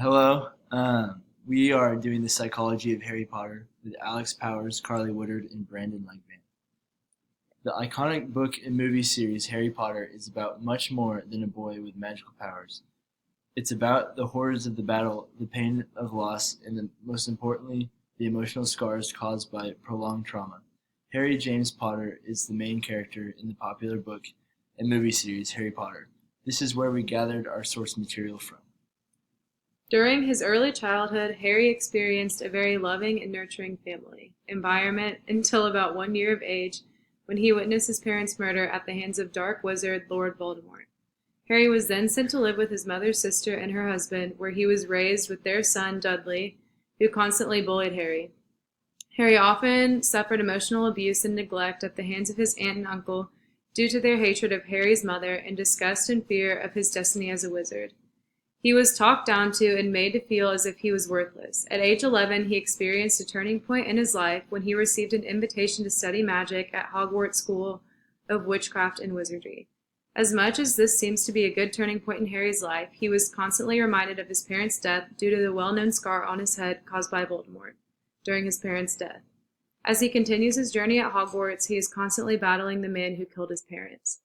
Hello. We are doing the psychology of Harry Potter with Alex Powers, Carly Woodard, and Brandon Langman. The iconic book and movie series Harry Potter is about much more than a boy with magical powers. It's about the horrors of the battle, the pain of loss, and most importantly, the emotional scars caused by prolonged trauma. Harry James Potter is the main character in the popular book and movie series Harry Potter. This is where we gathered our source material from. During his early childhood, Harry experienced a very loving and nurturing family environment until about 1 year of age when he witnessed his parents' murder at the hands of dark wizard Lord Voldemort. Harry was then sent to live with his mother's sister and her husband, where he was raised with their son Dudley, who constantly bullied Harry. Harry often suffered emotional abuse and neglect at the hands of his aunt and uncle due to their hatred of Harry's mother and disgust and fear of his destiny as a wizard. He was talked down to and made to feel as if he was worthless. At age 11, he experienced a turning point in his life when he received an invitation to study magic at Hogwarts School of Witchcraft and Wizardry. As much as this seems to be a good turning point in Harry's life, he was constantly reminded of his parents' death due to the well-known scar on his head caused by Voldemort during his parents' death. As he continues his journey at Hogwarts, he is constantly battling the man who killed his parents.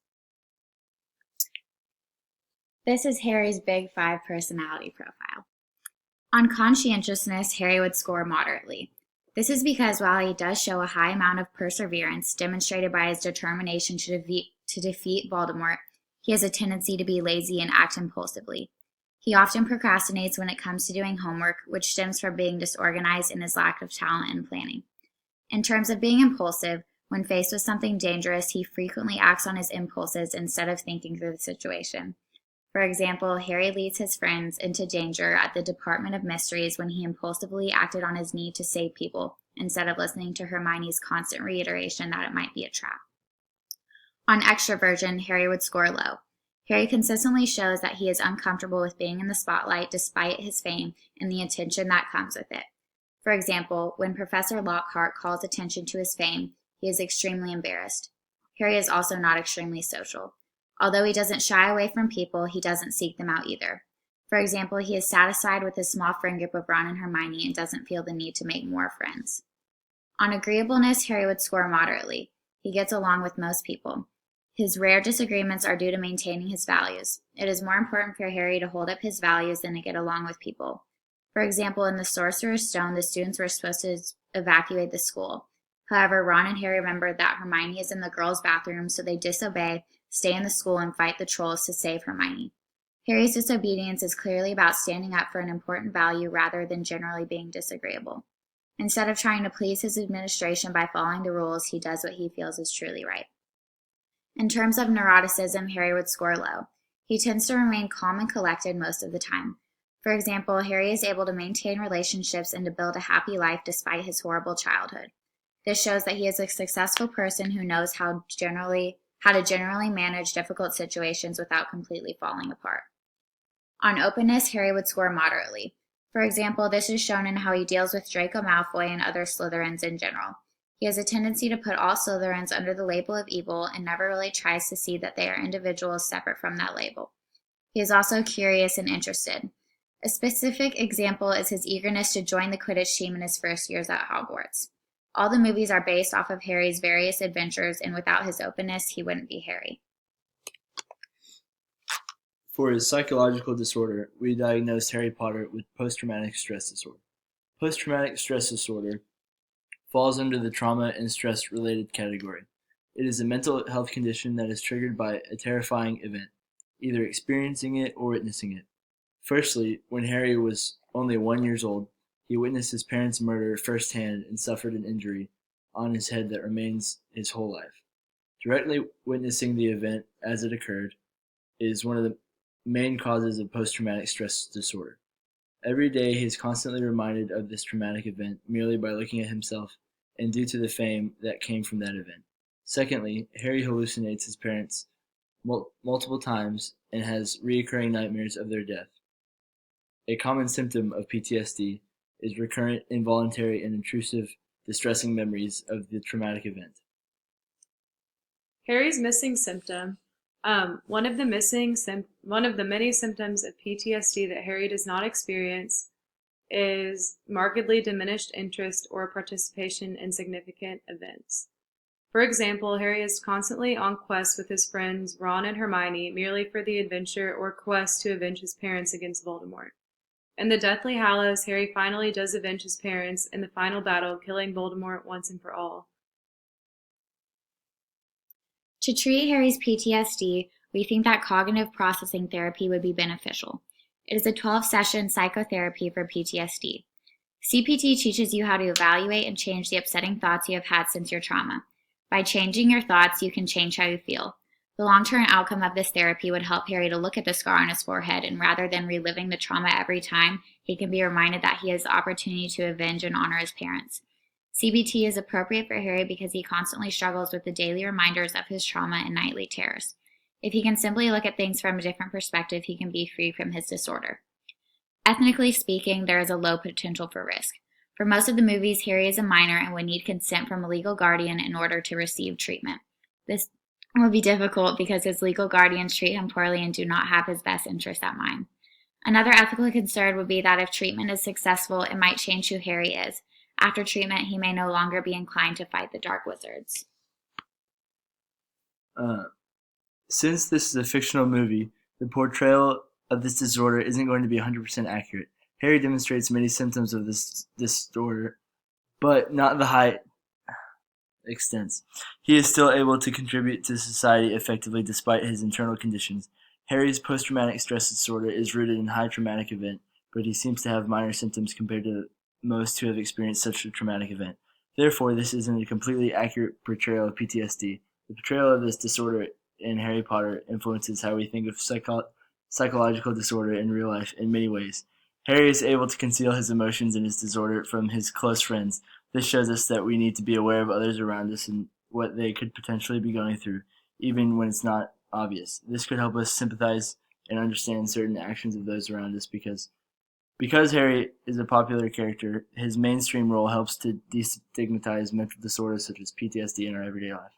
This is Harry's Big Five personality profile. On conscientiousness, Harry would score moderately. This is because while he does show a high amount of perseverance demonstrated by his determination to defeat Voldemort, he has a tendency to be lazy and act impulsively. He often procrastinates when it comes to doing homework, which stems from being disorganized and his lack of talent and planning. In terms of being impulsive, when faced with something dangerous, he frequently acts on his impulses instead of thinking through the situation. For example, Harry leads his friends into danger at the Department of Mysteries when he impulsively acted on his need to save people, instead of listening to Hermione's constant reiteration that it might be a trap. On extroversion, Harry would score low. Harry consistently shows that he is uncomfortable with being in the spotlight despite his fame and the attention that comes with it. For example, when Professor Lockhart calls attention to his fame, he is extremely embarrassed. Harry is also not extremely social. Although he doesn't shy away from people, he doesn't seek them out either. For example, he is satisfied with his small friend group of Ron and Hermione and doesn't feel the need to make more friends. On agreeableness, Harry would score moderately. He gets along with most people. His rare disagreements are due to maintaining his values. It is more important for Harry to hold up his values than to get along with people. For example, in the Sorcerer's Stone, the students were supposed to evacuate the school. However, Ron and Harry remember that Hermione is in the girls' bathroom, so they disobey, stay in the school, and fight the trolls to save Hermione. Harry's disobedience is clearly about standing up for an important value rather than generally being disagreeable. Instead of trying to please his administration by following the rules, he does what he feels is truly right. In terms of neuroticism, Harry would score low. He tends to remain calm and collected most of the time. For example, Harry is able to maintain relationships and to build a happy life despite his horrible childhood. This shows that he is a successful person who knows how to generally manage difficult situations without completely falling apart. On openness, Harry would score moderately. For example, this is shown in how he deals with Draco Malfoy and other Slytherins in general. He has a tendency to put all Slytherins under the label of evil and never really tries to see that they are individuals separate from that label. He is also curious and interested. A specific example is his eagerness to join the Quidditch team in his first years at Hogwarts. All the movies are based off of Harry's various adventures, and without his openness, he wouldn't be Harry. For his psychological disorder, we diagnosed Harry Potter with post-traumatic stress disorder. Post-traumatic stress disorder falls under the trauma and stress-related category. It is a mental health condition that is triggered by a terrifying event, either experiencing it or witnessing it. Firstly, when Harry was only 1 year old, he witnessed his parents' murder firsthand and suffered an injury on his head that remains his whole life. Directly witnessing the event as it occurred is one of the main causes of post-traumatic stress disorder. Every day he is constantly reminded of this traumatic event merely by looking at himself and due to the fame that came from that event. Secondly, Harry hallucinates his parents multiple times and has recurring nightmares of their death. A common symptom of PTSD is recurrent, involuntary, and intrusive, distressing memories of the traumatic event. Harry's missing symptom One of the many symptoms of PTSD that Harry does not experience is markedly diminished interest or participation in significant events. For example, Harry is constantly on quests with his friends Ron and Hermione merely for the adventure or quest to avenge his parents against Voldemort. In the Deathly Hallows, Harry finally does avenge his parents in the final battle, killing Voldemort once and for all. To treat Harry's PTSD, we think that cognitive processing therapy would be beneficial. It is a 12-session psychotherapy for PTSD. CPT teaches you how to evaluate and change the upsetting thoughts you have had since your trauma. By changing your thoughts, you can change how you feel. The long-term outcome of this therapy would help Harry to look at the scar on his forehead, and rather than reliving the trauma every time, he can be reminded that he has the opportunity to avenge and honor his parents. CBT is appropriate for Harry because he constantly struggles with the daily reminders of his trauma and nightly terrors. If he can simply look at things from a different perspective, he can be free from his disorder. Ethnically speaking, there is a low potential for risk. For most of the movies, Harry is a minor and would need consent from a legal guardian in order to receive treatment. This will be difficult because his legal guardians treat him poorly and do not have his best interests at mind. Another ethical concern would be that if treatment is successful, it might change who Harry is. After treatment, he may no longer be inclined to fight the Dark Wizards. Since this is a fictional movie, the portrayal of this disorder isn't going to be 100% accurate. Harry demonstrates many symptoms of this disorder, but not the high extents. He is still able to contribute to society effectively despite his internal conditions. Harry's post-traumatic stress disorder is rooted in a high traumatic event, but he seems to have minor symptoms compared to most who have experienced such a traumatic event. Therefore, this isn't a completely accurate portrayal of PTSD. The portrayal of this disorder in Harry Potter influences how we think of psychological disorder in real life in many ways. Harry is able to conceal his emotions and his disorder from his close friends. This shows us that we need to be aware of others around us and what they could potentially be going through, even when it's not obvious. This could help us sympathize and understand certain actions of those around us because Harry is a popular character, his mainstream role helps to destigmatize mental disorders such as PTSD in our everyday life.